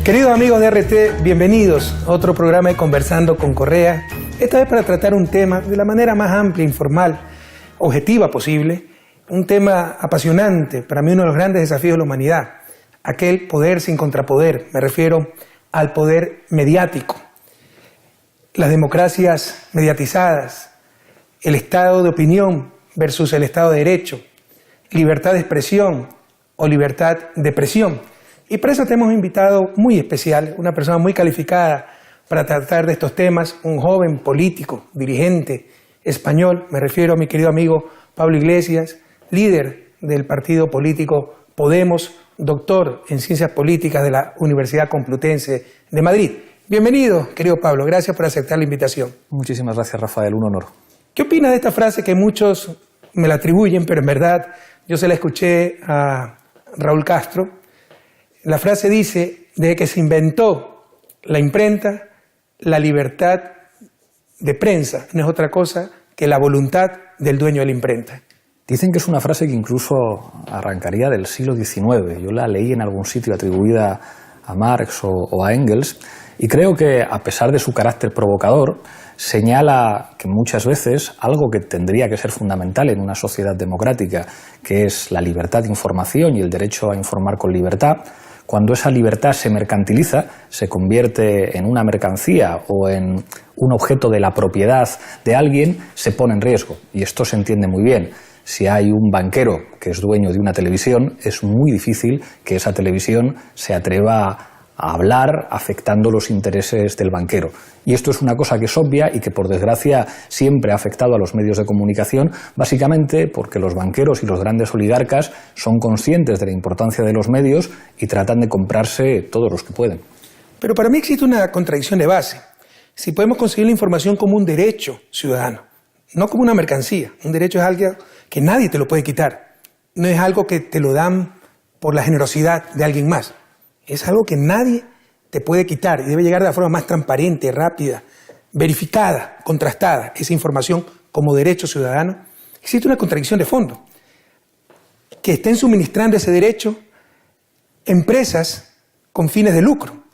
Queridos amigos de RT, bienvenidos a otro programa de Conversando con Correa. Esta vez para tratar un tema de la manera más amplia, informal, objetiva posible. Un tema apasionante, para mí uno de los grandes desafíos de la humanidad. Aquel poder sin contrapoder, me refiero al poder mediático. Las democracias mediatizadas, el estado de opinión versus el estado de derecho, libertad de expresión o libertad de presión. Y por eso te hemos invitado muy especial, una persona muy calificada para tratar de estos temas, un joven político, dirigente español, me refiero a mi querido amigo Pablo Iglesias, líder del partido político Podemos, doctor en Ciencias Políticas de la Universidad Complutense de Madrid. Bienvenido, querido Pablo, gracias por aceptar la invitación. Muchísimas gracias, Rafael, un honor. ¿Qué opinas de esta frase que muchos me la atribuyen, pero en verdad yo se la escuché a Raúl Castro? La frase dice, desde que se inventó la imprenta, la libertad de prensa no es otra cosa que la voluntad del dueño de la imprenta. Dicen que es una frase que incluso arrancaría del siglo XIX. Yo la leí en algún sitio atribuida a Marx o a Engels, y creo que, a pesar de su carácter provocador, señala que muchas veces algo que tendría que ser fundamental en una sociedad democrática, que es la libertad de información y el derecho a informar con libertad, cuando esa libertad se mercantiliza, se convierte en una mercancía o en un objeto de la propiedad de alguien, se pone en riesgo. Y esto se entiende muy bien. Si hay un banquero que es dueño de una televisión, es muy difícil que esa televisión se atreva a hablar afectando los intereses del banquero. Y esto es una cosa que es obvia y que, por desgracia, siempre ha afectado a los medios de comunicación, básicamente porque los banqueros y los grandes oligarcas son conscientes de la importancia de los medios y tratan de comprarse todos los que pueden. Pero para mí existe una contradicción de base. Si podemos conseguir la información como un derecho ciudadano, no como una mercancía. Un derecho es algo que nadie te lo puede quitar. No es algo que te lo dan por la generosidad de alguien más. Es algo que nadie te puede quitar y debe llegar de la forma más transparente, rápida, verificada, contrastada, esa información como derecho ciudadano. Existe una contradicción de fondo. Que estén suministrando ese derecho empresas con fines de lucro.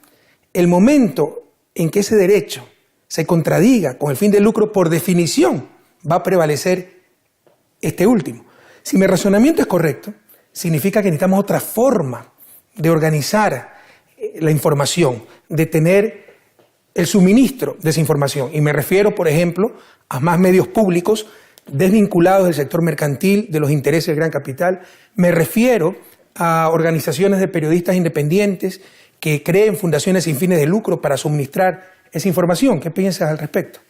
El momento en que ese derecho se contradiga con el fin de lucro, por definición, va a prevalecer este último. Si mi razonamiento es correcto, significa que necesitamos otra forma de organizar la información, de tener el suministro de esa información. Y me refiero, por ejemplo, a más medios públicos desvinculados del sector mercantil, de los intereses del gran capital. Me refiero a organizaciones de periodistas independientes que creen fundaciones sin fines de lucro para suministrar esa información. ¿Qué piensas al respecto?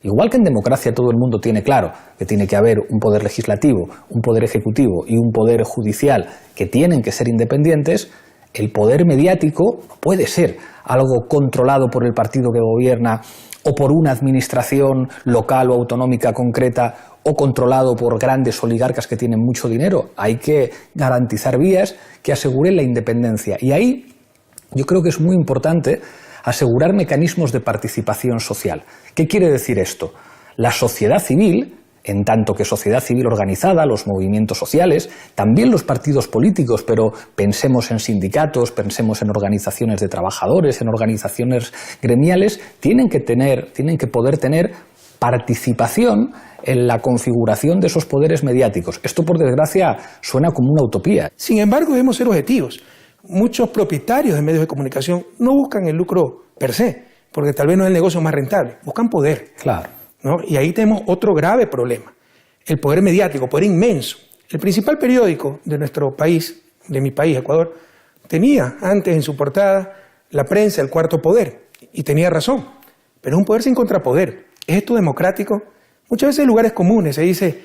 Igual que en democracia todo el mundo tiene claro que tiene que haber un poder legislativo, un poder ejecutivo y un poder judicial que tienen que ser independientes, el poder mediático puede ser algo controlado por el partido que gobierna o por una administración local o autonómica concreta o controlado por grandes oligarcas que tienen mucho dinero. Hay que garantizar vías que aseguren la independencia. Y ahí yo creo que es muy importante asegurar mecanismos de participación social. ¿Qué quiere decir esto? La sociedad civil, en tanto que sociedad civil organizada, los movimientos sociales, también los partidos políticos, pero pensemos en sindicatos, pensemos en organizaciones de trabajadores, en organizaciones gremiales, tienen que poder tener participación en la configuración de esos poderes mediáticos. Esto, por desgracia, suena como una utopía. Sin embargo, debemos ser objetivos. Muchos propietarios de medios de comunicación no buscan el lucro per se, porque tal vez no es el negocio más rentable, buscan poder. Claro. ¿No? Y ahí tenemos otro grave problema, el poder mediático, poder inmenso. El principal periódico de nuestro país, de mi país, Ecuador, tenía antes en su portada la prensa, el cuarto poder, y tenía razón, pero es un poder sin contrapoder. ¿Es esto democrático? Muchas veces en lugares comunes se dice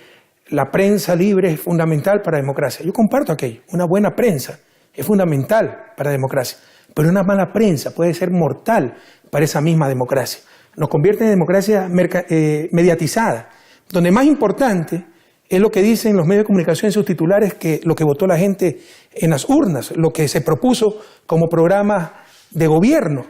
la prensa libre es fundamental para la democracia. Yo comparto aquello, una buena prensa es fundamental para la democracia, pero una mala prensa puede ser mortal para esa misma democracia. Nos convierte en democracia mediatizada, donde más importante es lo que dicen los medios de comunicación en sus titulares que lo que votó la gente en las urnas, lo que se propuso como programa de gobierno.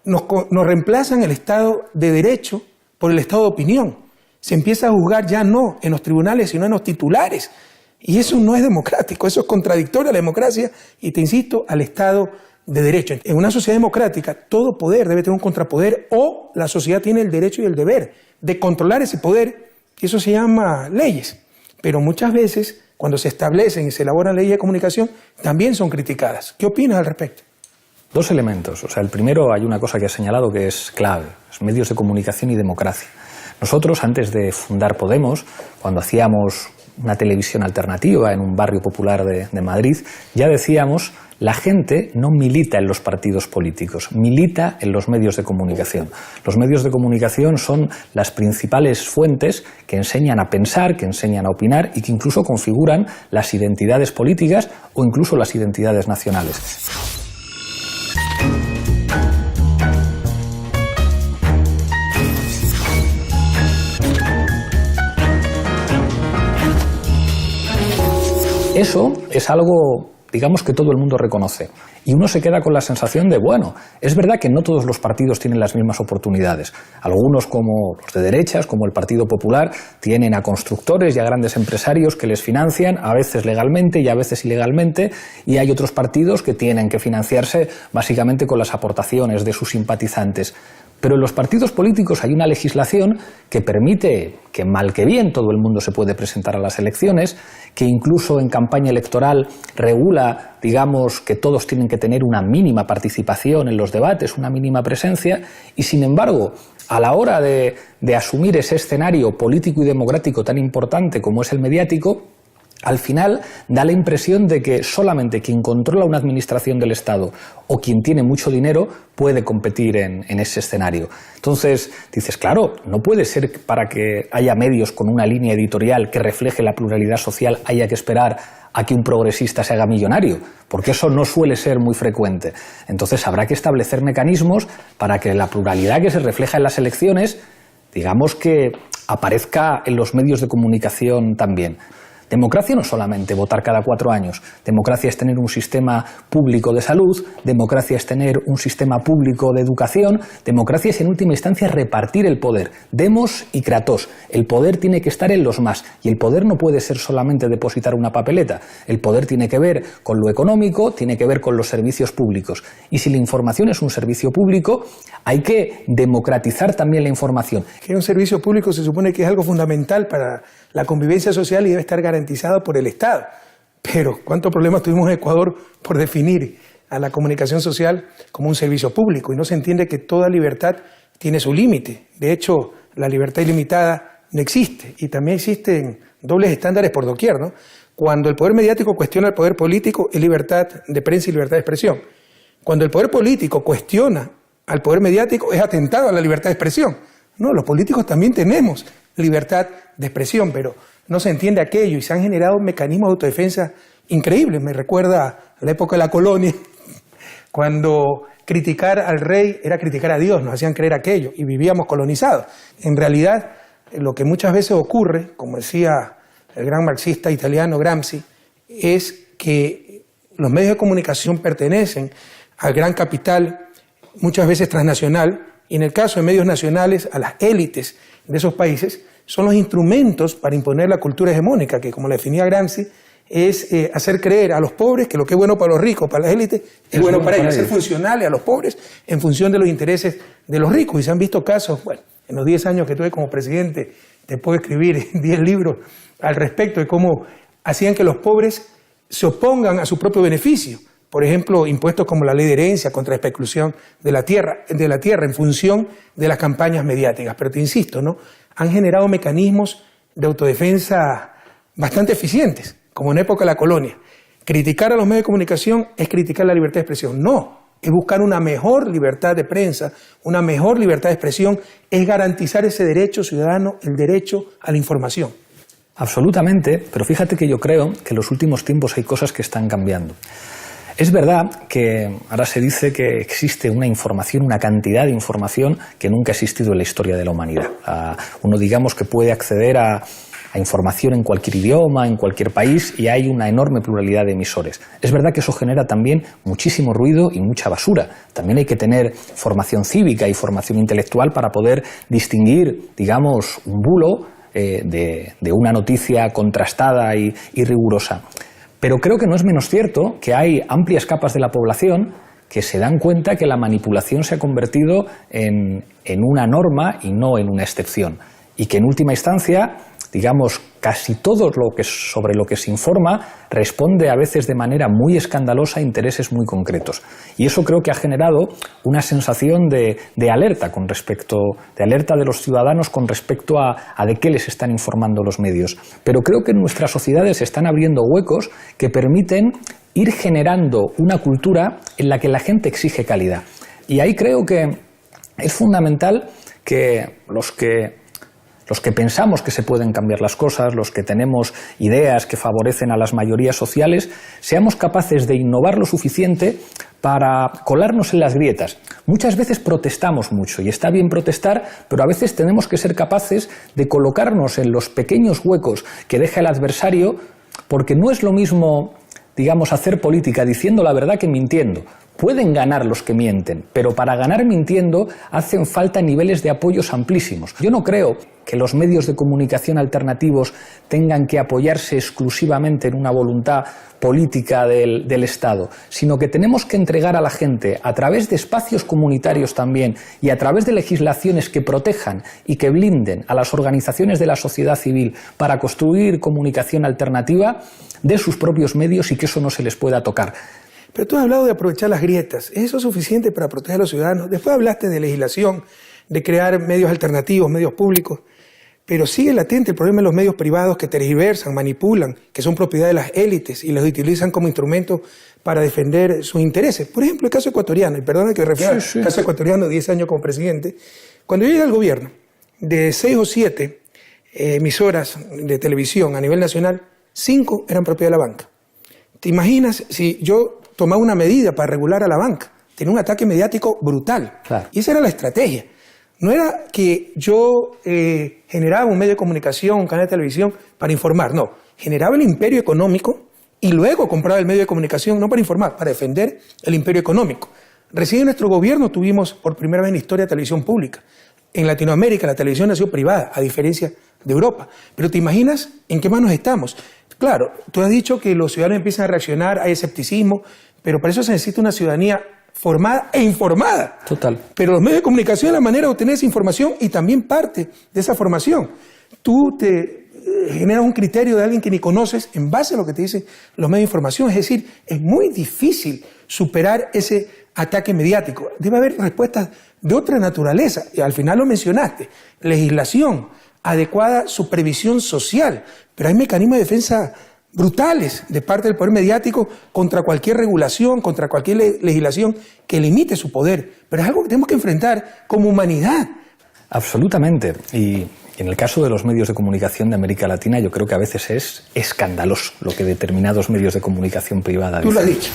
Nos reemplazan el Estado de Derecho por el Estado de Opinión. Se empieza a juzgar ya no en los tribunales, sino en los titulares. Y eso no es democrático, eso es contradictorio a la democracia y, te insisto, al Estado de derecho. En una sociedad democrática, todo poder debe tener un contrapoder o la sociedad tiene el derecho y el deber de controlar ese poder, y eso se llama leyes. Pero muchas veces, cuando se establecen y se elaboran leyes de comunicación, también son criticadas. ¿Qué opinas al respecto? Dos elementos. O sea, el primero, hay una cosa que has señalado que es clave, es medios de comunicación y democracia. Nosotros, antes de fundar Podemos, cuando hacíamos una televisión alternativa en un barrio popular de Madrid, ya decíamos, la gente no milita en los partidos políticos, milita en los medios de comunicación. Los medios de comunicación son las principales fuentes que enseñan a pensar, que enseñan a opinar y que incluso configuran las identidades políticas o incluso las identidades nacionales. Eso es algo, digamos, que todo el mundo reconoce. Y uno se queda con la sensación de, bueno, es verdad que no todos los partidos tienen las mismas oportunidades. Algunos, como los de derechas, como el Partido Popular, tienen a constructores y a grandes empresarios que les financian, a veces legalmente y a veces ilegalmente, y hay otros partidos que tienen que financiarse básicamente con las aportaciones de sus simpatizantes. Pero en los partidos políticos hay una legislación que permite que mal que bien todo el mundo se puede presentar a las elecciones, que incluso en campaña electoral regula, digamos, que todos tienen que tener una mínima participación en los debates, una mínima presencia, y sin embargo, a la hora de asumir ese escenario político y democrático tan importante como es el mediático, al final da la impresión de que solamente quien controla una administración del Estado o quien tiene mucho dinero puede competir en ese escenario. Entonces dices, claro, no puede ser que para que haya medios con una línea editorial que refleje la pluralidad social haya que esperar a que un progresista se haga millonario, porque eso no suele ser muy frecuente. Entonces habrá que establecer mecanismos para que la pluralidad que se refleja en las elecciones, digamos que aparezca en los medios de comunicación también. Democracia no es solamente votar cada 4 años, democracia es tener un sistema público de salud, democracia es tener un sistema público de educación, democracia es en última instancia repartir el poder, demos y kratos, el poder tiene que estar en los más y el poder no puede ser solamente depositar una papeleta, el poder tiene que ver con lo económico, tiene que ver con los servicios públicos y si la información es un servicio público hay que democratizar también la información. Que un servicio público se supone que es algo fundamental para la convivencia social y debe estar garantizado por el Estado. Pero ¿cuántos problemas tuvimos en Ecuador por definir a la comunicación social como un servicio público? Y no se entiende que toda libertad tiene su límite. De hecho, la libertad ilimitada no existe. Y también existen dobles estándares por doquier, ¿no? Cuando el poder mediático cuestiona el poder político, es libertad de prensa y libertad de expresión. Cuando el poder político cuestiona al poder mediático, es atentado a la libertad de expresión. No, los políticos también tenemos libertad de expresión, pero no se entiende aquello y se han generado mecanismos de autodefensa increíbles. Me recuerda a la época de la colonia, cuando criticar al rey era criticar a Dios, nos hacían creer aquello y vivíamos colonizados. En realidad, lo que muchas veces ocurre, como decía el gran marxista italiano Gramsci, es que los medios de comunicación pertenecen al gran capital, muchas veces transnacional, y en el caso de medios nacionales, a las élites de esos países, son los instrumentos para imponer la cultura hegemónica, que como la definía Gramsci, es hacer creer a los pobres que lo que es bueno para los ricos, para las élites, es bueno para ellos, hacer funcionales a los pobres en función de los intereses de los ricos. Y se han visto casos, bueno, en los 10 años que tuve como presidente, te puedo escribir 10 libros al respecto de cómo hacían que los pobres se opongan a su propio beneficio. Por ejemplo, impuestos como la ley de herencia contra la especulación de la tierra en función de las campañas mediáticas. Pero te insisto, ¿no? Han generado mecanismos de autodefensa bastante eficientes, como en época de la colonia. Criticar a los medios de comunicación es criticar la libertad de expresión. No, es buscar una mejor libertad de prensa, una mejor libertad de expresión, es garantizar ese derecho ciudadano, el derecho a la información. Absolutamente, pero fíjate que yo creo que en los últimos tiempos hay cosas que están cambiando. Es verdad que ahora se dice que existe una información, una cantidad de información que nunca ha existido en la historia de la humanidad. Uno, digamos, que puede acceder a información en cualquier idioma, en cualquier país, y hay una enorme pluralidad de emisores. Es verdad que eso genera también muchísimo ruido y mucha basura. También hay que tener formación cívica y formación intelectual para poder distinguir, digamos, un bulo de una noticia contrastada y rigurosa. Pero creo que no es menos cierto que hay amplias capas de la población que se dan cuenta que la manipulación se ha convertido en una norma y no en una excepción. Y que en última instancia, digamos, casi todo sobre lo que se informa responde a veces de manera muy escandalosa a intereses muy concretos. Y eso creo que ha generado una sensación de alerta de alerta de los ciudadanos con respecto a de qué les están informando los medios. Pero creo que en nuestras sociedades se están abriendo huecos que permiten ir generando una cultura en la que la gente exige calidad. Y ahí creo que es fundamental que los que pensamos que se pueden cambiar las cosas, los que tenemos ideas que favorecen a las mayorías sociales, seamos capaces de innovar lo suficiente para colarnos en las grietas. Muchas veces protestamos mucho, y está bien protestar, pero a veces tenemos que ser capaces de colocarnos en los pequeños huecos que deja el adversario, porque no es lo mismo, digamos, hacer política diciendo la verdad que mintiendo. Pueden ganar los que mienten, pero para ganar mintiendo hacen falta niveles de apoyos amplísimos. Yo no creo que los medios de comunicación alternativos tengan que apoyarse exclusivamente en una voluntad política del Estado, sino que tenemos que entregar a la gente, a través de espacios comunitarios también, y a través de legislaciones que protejan y que blinden a las organizaciones de la sociedad civil para construir comunicación alternativa, de sus propios medios, y que eso no se les pueda tocar. Pero tú has hablado de aprovechar las grietas. ¿Es eso suficiente para proteger a los ciudadanos? Después hablaste de legislación, de crear medios alternativos, medios públicos. Pero sigue latente el problema de los medios privados que tergiversan, manipulan, que son propiedad de las élites y los utilizan como instrumento para defender sus intereses. Por ejemplo, el caso ecuatoriano, y perdona que me refiera al caso ecuatoriano, 10 años como presidente. Cuando yo llegué al gobierno, de 6 o 7 emisoras de televisión a nivel nacional, 5 eran propiedad de la banca. ¿Te imaginas si yo tomaba una medida para regular a la banca? Tenía un ataque mediático brutal. Claro. Y esa era la estrategia. No era que yo generaba un medio de comunicación, un canal de televisión para informar, no. Generaba el imperio económico y luego compraba el medio de comunicación, no para informar, para defender el imperio económico. Recién en nuestro gobierno tuvimos por primera vez en la historia televisión pública. En Latinoamérica la televisión ha sido privada, a diferencia de Europa. Pero ¿te imaginas en qué manos estamos? Claro, tú has dicho que los ciudadanos empiezan a reaccionar, hay escepticismo, pero para eso se necesita una ciudadanía formada e informada. Total. Pero los medios de comunicación es la manera de obtener esa información y también parte de esa formación. Tú te generas un criterio de alguien que ni conoces en base a lo que te dicen los medios de información. Es decir, es muy difícil superar ese ataque mediático. Debe haber respuestas de otra naturaleza. Y al final lo mencionaste. Legislación, adecuada supervisión social. Pero hay mecanismos de defensa brutales de parte del poder mediático contra cualquier regulación, contra cualquier legislación que limite su poder. Pero es algo que tenemos que enfrentar como humanidad. Absolutamente. Y en el caso de los medios de comunicación de América Latina, yo creo que a veces es escandaloso lo que determinados medios de comunicación privada dicen. Tú lo has dicho.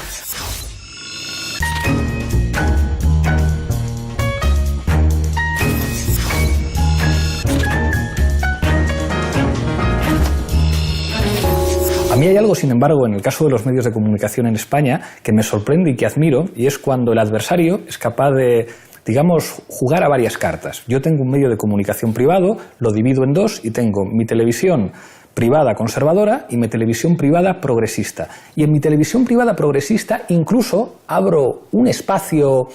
A mí hay algo, sin embargo, en el caso de los medios de comunicación en España, que me sorprende y que admiro, y es cuando el adversario es capaz de, digamos, jugar a varias cartas. Yo tengo un medio de comunicación privado, lo divido en dos y tengo mi televisión privada conservadora y mi televisión privada progresista. Y en mi televisión privada progresista incluso abro un espacio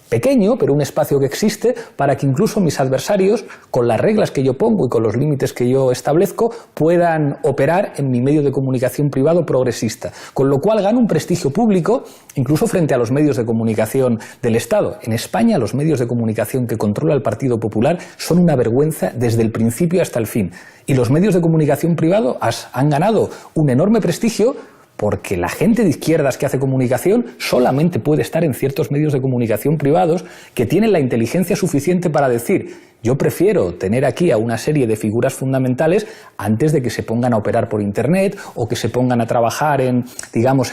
pequeño, pero un espacio que existe para que incluso mis adversarios, con las reglas que yo pongo y con los límites que yo establezco, puedan operar en mi medio de comunicación privado progresista. Con lo cual gano un prestigio público, incluso frente a los medios de comunicación del Estado. En España, los medios de comunicación que controla el Partido Popular son una vergüenza desde el principio hasta el fin. Y los medios de comunicación privado han ganado un enorme prestigio porque la gente de izquierdas que hace comunicación solamente puede estar en ciertos medios de comunicación privados que tienen la inteligencia suficiente para decir: yo prefiero tener aquí a una serie de figuras fundamentales antes de que se pongan a operar por Internet o que se pongan a trabajar en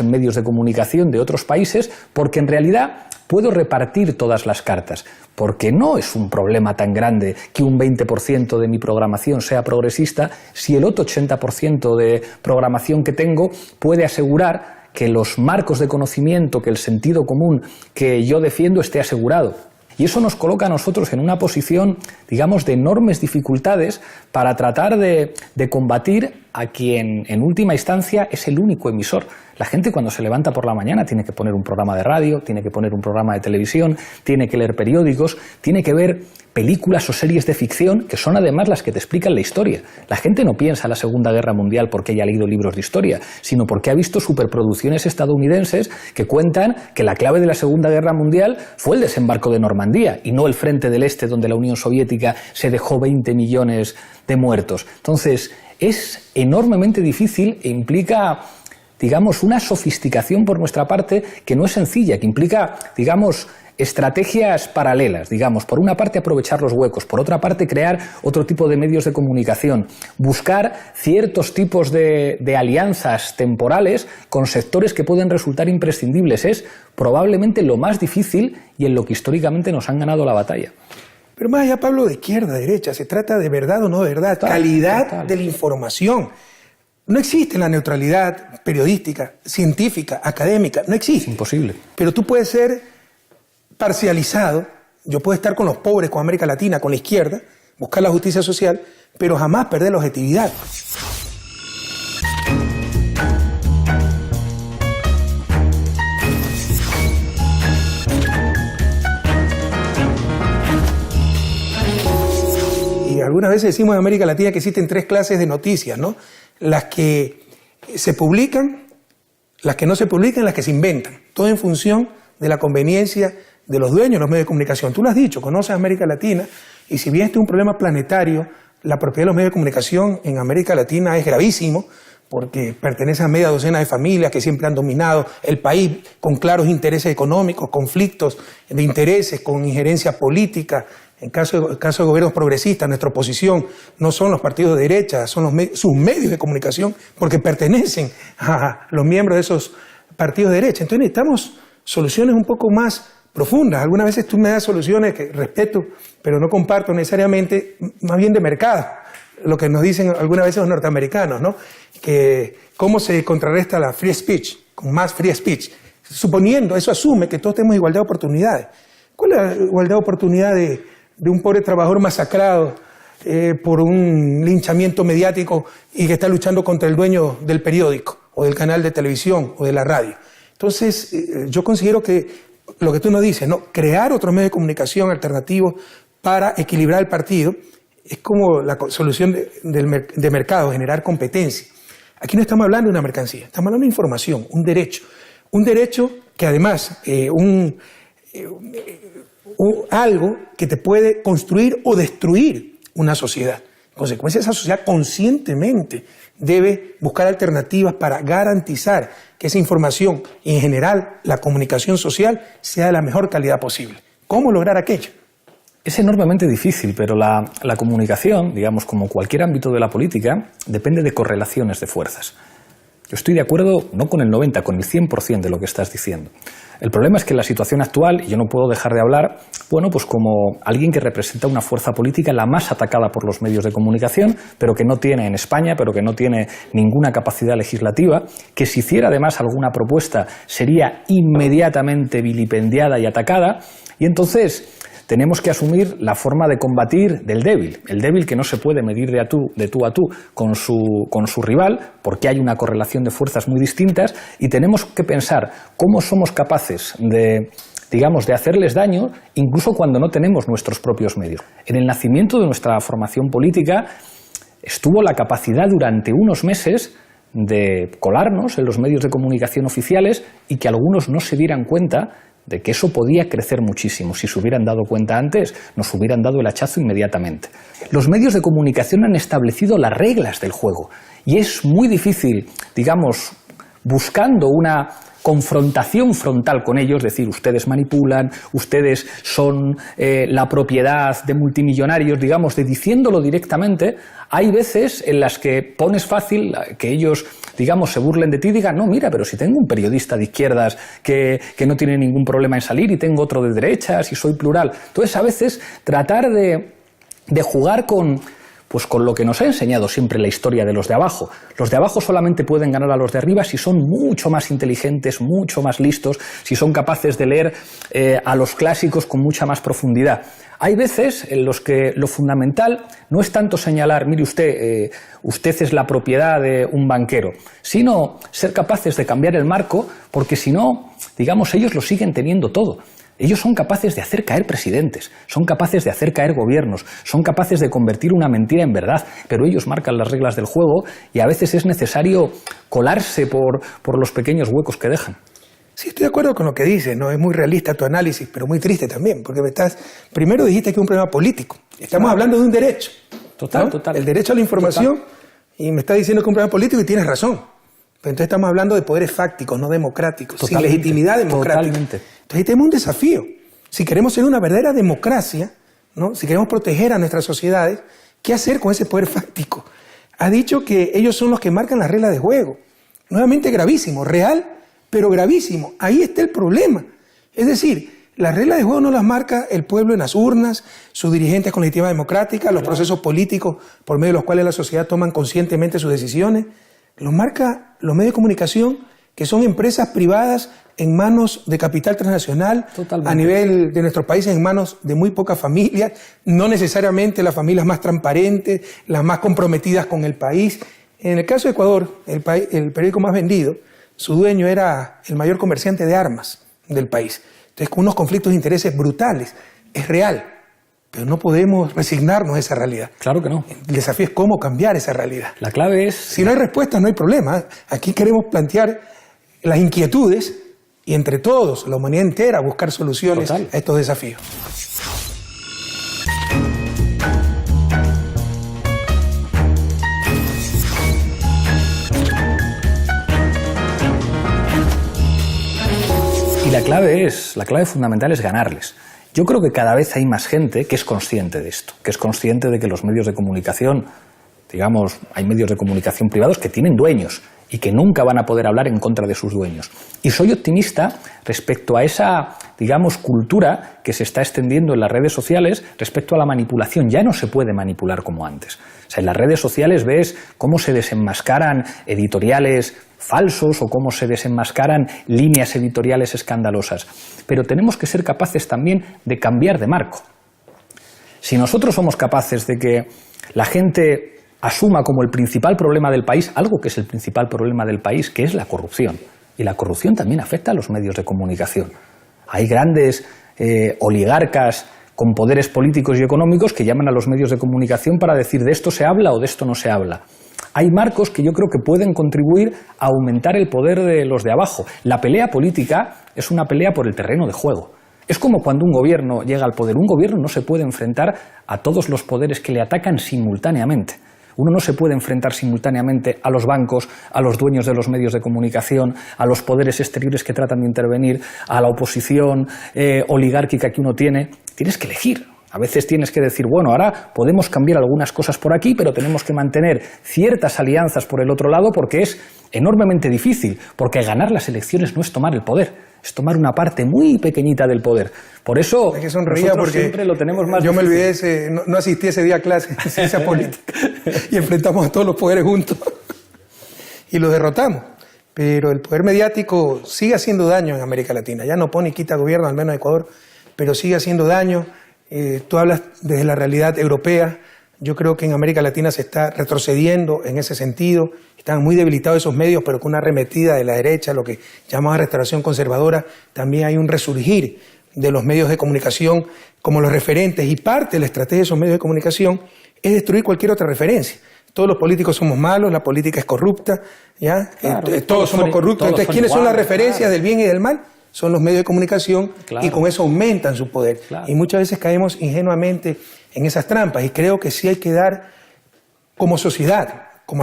medios de comunicación de otros países, porque en realidad puedo repartir todas las cartas, porque no es un problema tan grande que un 20% de mi programación sea progresista si el otro 80% de programación que tengo puede asegurar que los marcos de conocimiento, que el sentido común que yo defiendo esté asegurado. Y eso nos coloca a nosotros en una posición, digamos, de enormes dificultades para tratar de combatir a quien en última instancia es el único emisor. La gente cuando se levanta por la mañana tiene que poner un programa de radio, tiene que poner un programa de televisión, tiene que leer periódicos, tiene que ver películas o series de ficción que son además las que te explican la historia. La gente no piensa en la Segunda Guerra Mundial porque haya leído libros de historia, sino porque ha visto superproducciones estadounidenses que cuentan que la clave de la Segunda Guerra Mundial fue el desembarco de Normandía y no el frente del Este donde la Unión Soviética se dejó 20 millones de muertos. Entonces, es enormemente difícil e implica, digamos, una sofisticación por nuestra parte que no es sencilla, que implica, digamos, estrategias paralelas, digamos, por una parte aprovechar los huecos, por otra parte crear otro tipo de medios de comunicación, buscar ciertos tipos de alianzas temporales con sectores que pueden resultar imprescindibles. Es probablemente lo más difícil y en lo que históricamente nos han ganado la batalla. Pero más allá, Pablo, de izquierda, derecha, se trata de verdad o no de verdad, calidad de la información. No existe la neutralidad periodística, científica, académica, no existe. Es imposible. Pero tú puedes ser parcializado, yo puedo estar con los pobres, con América Latina, con la izquierda, buscar la justicia social, pero jamás perder la objetividad. Y algunas veces decimos en América Latina que existen 3 clases de noticias, ¿no? Las que se publican, las que no se publican, las que se inventan. Todo en función de la conveniencia de los dueños de los medios de comunicación. Tú lo has dicho, conoces América Latina, y si bien este es un problema planetario, la propiedad de los medios de comunicación en América Latina es gravísimo, porque pertenece a media docena de familias que siempre han dominado el país con claros intereses económicos, conflictos de intereses, con injerencia política. En caso de gobiernos progresistas, nuestra oposición no son los partidos de derecha, son sus medios de comunicación, porque pertenecen a los miembros de esos partidos de derecha. Entonces necesitamos soluciones un poco más profundas. Algunas veces tú me das soluciones que respeto, pero no comparto necesariamente, más bien de mercado. Lo que nos dicen algunas veces los norteamericanos, ¿no? Que cómo se contrarresta la free speech, con más free speech. Suponiendo, eso asume que todos tenemos igualdad de oportunidades. ¿Cuál es la igualdad de oportunidad de un pobre trabajador masacrado por un linchamiento mediático y que está luchando contra el dueño del periódico o del canal de televisión o de la radio? Entonces, yo considero que lo que tú nos dices, ¿no? Crear otros medios de comunicación alternativos para equilibrar el partido es como la solución de mercado, generar competencia. Aquí no estamos hablando de una mercancía, estamos hablando de información, un derecho que además algo que te puede construir o destruir una sociedad. En consecuencia, esa sociedad conscientemente debe buscar alternativas para garantizar que esa información y en general la comunicación social sea de la mejor calidad posible. ¿Cómo lograr aquello? Es enormemente difícil, pero la comunicación, digamos, como cualquier ámbito de la política, depende de correlaciones de fuerzas. Yo estoy de acuerdo no con el 90%, con el 100% de lo que estás diciendo. El problema es que en la situación actual, y yo no puedo dejar de hablar, bueno, pues como alguien que representa una fuerza política la más atacada por los medios de comunicación, pero que no tiene en España, pero que no tiene ninguna capacidad legislativa, que si hiciera además alguna propuesta sería inmediatamente vilipendiada y atacada, y entonces tenemos que asumir la forma de combatir del débil, el débil que no se puede medir de tú a tú con su rival, porque hay una correlación de fuerzas muy distintas, y tenemos que pensar cómo somos capaces de hacerles daño, incluso cuando no tenemos nuestros propios medios. En el nacimiento de nuestra formación política estuvo la capacidad durante unos meses de colarnos en los medios de comunicación oficiales y que algunos no se dieran cuenta de que eso podía crecer muchísimo. Si se hubieran dado cuenta antes, nos hubieran dado el hachazo inmediatamente. Los medios de comunicación han establecido las reglas del juego y es muy difícil, digamos, buscando una confrontación frontal con ellos, decir, ustedes manipulan, ustedes son la propiedad de multimillonarios, digamos, diciéndolo directamente. Hay veces en las que pones fácil que ellos, digamos, se burlen de ti y digan, no, mira, pero si tengo un periodista de izquierdas que no tiene ningún problema en salir y tengo otro de derechas y soy plural. Entonces, a veces, tratar de jugar con Pues con lo que nos ha enseñado siempre la historia de los de abajo. Los de abajo solamente pueden ganar a los de arriba si son mucho más inteligentes, mucho más listos, si son capaces de leer a los clásicos con mucha más profundidad. Hay veces en los que lo fundamental no es tanto señalar, mire usted, usted es la propiedad de un banquero, sino ser capaces de cambiar el marco, porque si no, digamos, ellos lo siguen teniendo todo. Ellos son capaces de hacer caer presidentes, son capaces de hacer caer gobiernos, son capaces de convertir una mentira en verdad, pero ellos marcan las reglas del juego y a veces es necesario colarse por los pequeños huecos que dejan. Sí, estoy de acuerdo con lo que dices, ¿no? Es muy realista tu análisis, pero muy triste también, porque primero dijiste que es un problema político. Estamos hablando de un derecho. Total, ¿no? total. El derecho a la información, y me estás diciendo que es un problema político y tienes razón. Pero entonces estamos hablando de poderes fácticos, no democráticos, sin legitimidad democrática. Totalmente. Entonces ahí tenemos un desafío. Si queremos ser una verdadera democracia, ¿no? Si queremos proteger a nuestras sociedades, ¿qué hacer con ese poder fáctico? Ha dicho que ellos son los que marcan las reglas de juego. Nuevamente gravísimo, real, pero gravísimo. Ahí está el problema. Es decir, las reglas de juego no las marca el pueblo en las urnas, sus dirigentes con legitimidad democrática, los procesos políticos por medio de los cuales la sociedad toman conscientemente sus decisiones. Los marca los medios de comunicación, que son empresas privadas en manos de capital transnacional, Totalmente. A nivel de nuestros países en manos de muy pocas familias, no necesariamente las familias más transparentes, las más comprometidas con el país. En el caso de Ecuador, el periódico más vendido, su dueño era el mayor comerciante de armas del país. Entonces, con unos conflictos de intereses brutales. Es real. Pero no podemos resignarnos a esa realidad. Claro que no. El desafío es cómo cambiar esa realidad. La clave es... Si no hay respuestas, no hay problema. Aquí queremos plantear las inquietudes y entre todos, la humanidad entera, buscar soluciones a estos desafíos. Y la clave fundamental es ganarles. Yo creo que cada vez hay más gente que es consciente de esto, que es consciente de que los medios de comunicación, digamos, hay medios de comunicación privados que tienen dueños y que nunca van a poder hablar en contra de sus dueños. Y soy optimista respecto a esa, digamos, cultura que se está extendiendo en las redes sociales respecto a la manipulación. Ya no se puede manipular como antes. O sea, en las redes sociales ves cómo se desenmascaran editoriales falsos o cómo se desenmascaran líneas editoriales escandalosas. Pero tenemos que ser capaces también de cambiar de marco. Si nosotros somos capaces de que la gente asuma como el principal problema del país algo que es el principal problema del país, que es la corrupción. Y la corrupción también afecta a los medios de comunicación. Hay grandes oligarcas con poderes políticos y económicos que llaman a los medios de comunicación para decir de esto se habla o de esto no se habla. Hay marcos que yo creo que pueden contribuir a aumentar el poder de los de abajo. La pelea política es una pelea por el terreno de juego. Es como cuando un gobierno llega al poder. Un gobierno no se puede enfrentar a todos los poderes que le atacan simultáneamente. Uno no se puede enfrentar simultáneamente a los bancos, a los dueños de los medios de comunicación, a los poderes exteriores que tratan de intervenir, a la oposición oligárquica que uno tiene. Tienes que elegir. A veces tienes que decir, bueno, ahora podemos cambiar algunas cosas por aquí, pero tenemos que mantener ciertas alianzas por el otro lado porque es enormemente difícil, porque ganar las elecciones no es tomar el poder, es tomar una parte muy pequeñita del poder. Por eso es que sonreía porque siempre lo tenemos más yo difícil. Me olvidé, no asistí ese día a clase de ciencia política y enfrentamos a todos los poderes juntos y los derrotamos. Pero el poder mediático sigue haciendo daño en América Latina. Ya no pone y quita gobierno, al menos en Ecuador, pero sigue haciendo daño. Tú hablas desde la realidad europea. Yo creo que en América Latina se está retrocediendo en ese sentido. Están muy debilitados esos medios, pero con una arremetida de la derecha, lo que llamamos restauración conservadora. También hay un resurgir de los medios de comunicación como los referentes. Y parte de la estrategia de esos medios de comunicación es destruir cualquier otra referencia. Todos los políticos somos malos, la política es corrupta, ¿ya? Claro, todos somos corruptos. Entonces, ¿quiénes son las referencias del bien y del mal? Son los medios de comunicación y con eso aumentan su poder. Y muchas veces caemos ingenuamente en esas trampas y creo que sí hay que dar como sociedad, con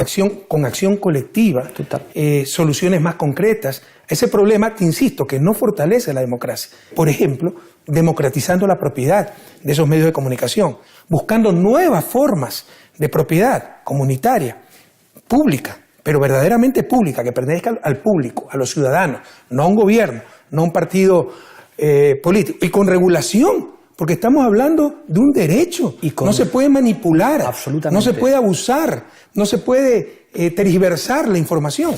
acción colectiva, soluciones más concretas a ese problema, te insisto, que no fortalece la democracia. Por ejemplo, democratizando la propiedad de esos medios de comunicación, buscando nuevas formas de propiedad comunitaria, pública, pero verdaderamente pública, que pertenezca al público, a los ciudadanos, no a un gobierno, no a un partido político, y con regulación, porque estamos hablando de un derecho. No se puede manipular, absolutamente. No se puede abusar, no se puede tergiversar la información.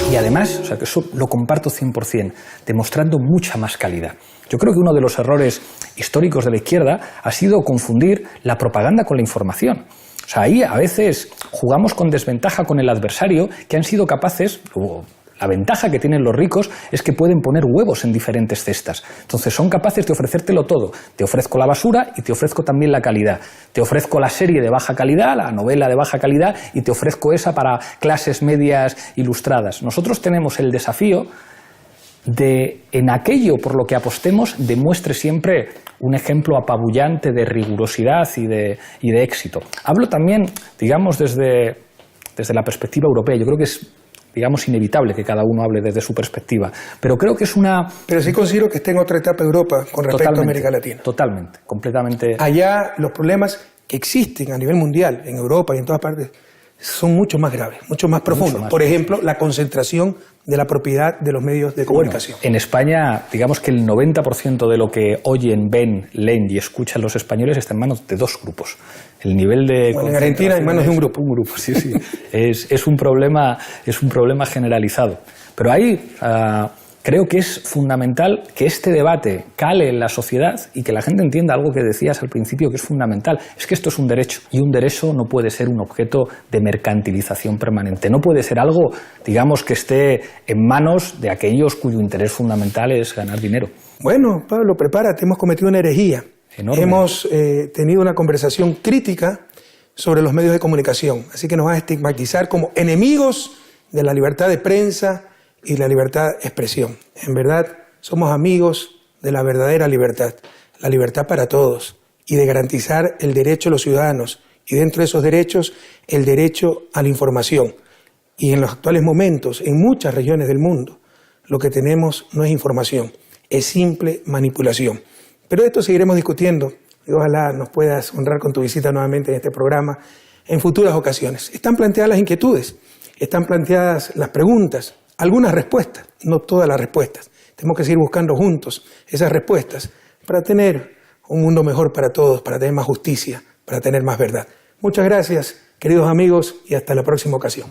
Y además, o sea, que eso lo comparto 100%, demostrando mucha más calidad. Yo creo que uno de los errores históricos de la izquierda ha sido confundir la propaganda con la información. O sea, ahí a veces jugamos con desventaja con el adversario, que han sido capaces... La ventaja que tienen los ricos es que pueden poner huevos en diferentes cestas. Entonces son capaces de ofrecértelo todo. Te ofrezco la basura y te ofrezco también la calidad. Te ofrezco la serie de baja calidad, la novela de baja calidad, y te ofrezco esa para clases medias ilustradas. Nosotros tenemos el desafío de, en aquello por lo que apostemos, demuestre siempre un ejemplo apabullante de rigurosidad y de éxito. Hablo también, digamos, desde la perspectiva europea. Yo creo que es, digamos, inevitable que cada uno hable desde su perspectiva. Pero creo que es una... Pero sí considero que está en otra etapa Europa con respecto a América Latina. Totalmente, completamente. Allá los problemas que existen a nivel mundial, en Europa y en todas partes, son mucho más graves, mucho más profundos. Por ejemplo, la concentración de la propiedad de los medios de comunicación. Bueno, en España, digamos que el 90% de lo que oyen, ven, leen y escuchan los españoles está en manos de dos grupos. El nivel de... Bueno, en Argentina en manos de un grupo. Un grupo, sí, sí. es un problema generalizado. Pero ahí creo que es fundamental que este debate cale en la sociedad y que la gente entienda algo que decías al principio, que es fundamental. Es que esto es un derecho, y un derecho no puede ser un objeto de mercantilización permanente. No puede ser algo, digamos, que esté en manos de aquellos cuyo interés fundamental es ganar dinero. Bueno, Pablo, prepárate, hemos cometido una herejía. Enorme. Hemos tenido una conversación crítica sobre los medios de comunicación, así que nos van a estigmatizar como enemigos de la libertad de prensa y la libertad de expresión. En verdad, somos amigos de la verdadera libertad, la libertad para todos, y de garantizar el derecho a los ciudadanos, y dentro de esos derechos, el derecho a la información. Y en los actuales momentos, en muchas regiones del mundo, lo que tenemos no es información, es simple manipulación. Pero de esto seguiremos discutiendo, y ojalá nos puedas honrar con tu visita nuevamente en este programa en futuras ocasiones. Están planteadas las inquietudes, están planteadas las preguntas, algunas respuestas, no todas las respuestas. Tenemos que seguir buscando juntos esas respuestas para tener un mundo mejor para todos, para tener más justicia, para tener más verdad. Muchas gracias, queridos amigos, y hasta la próxima ocasión.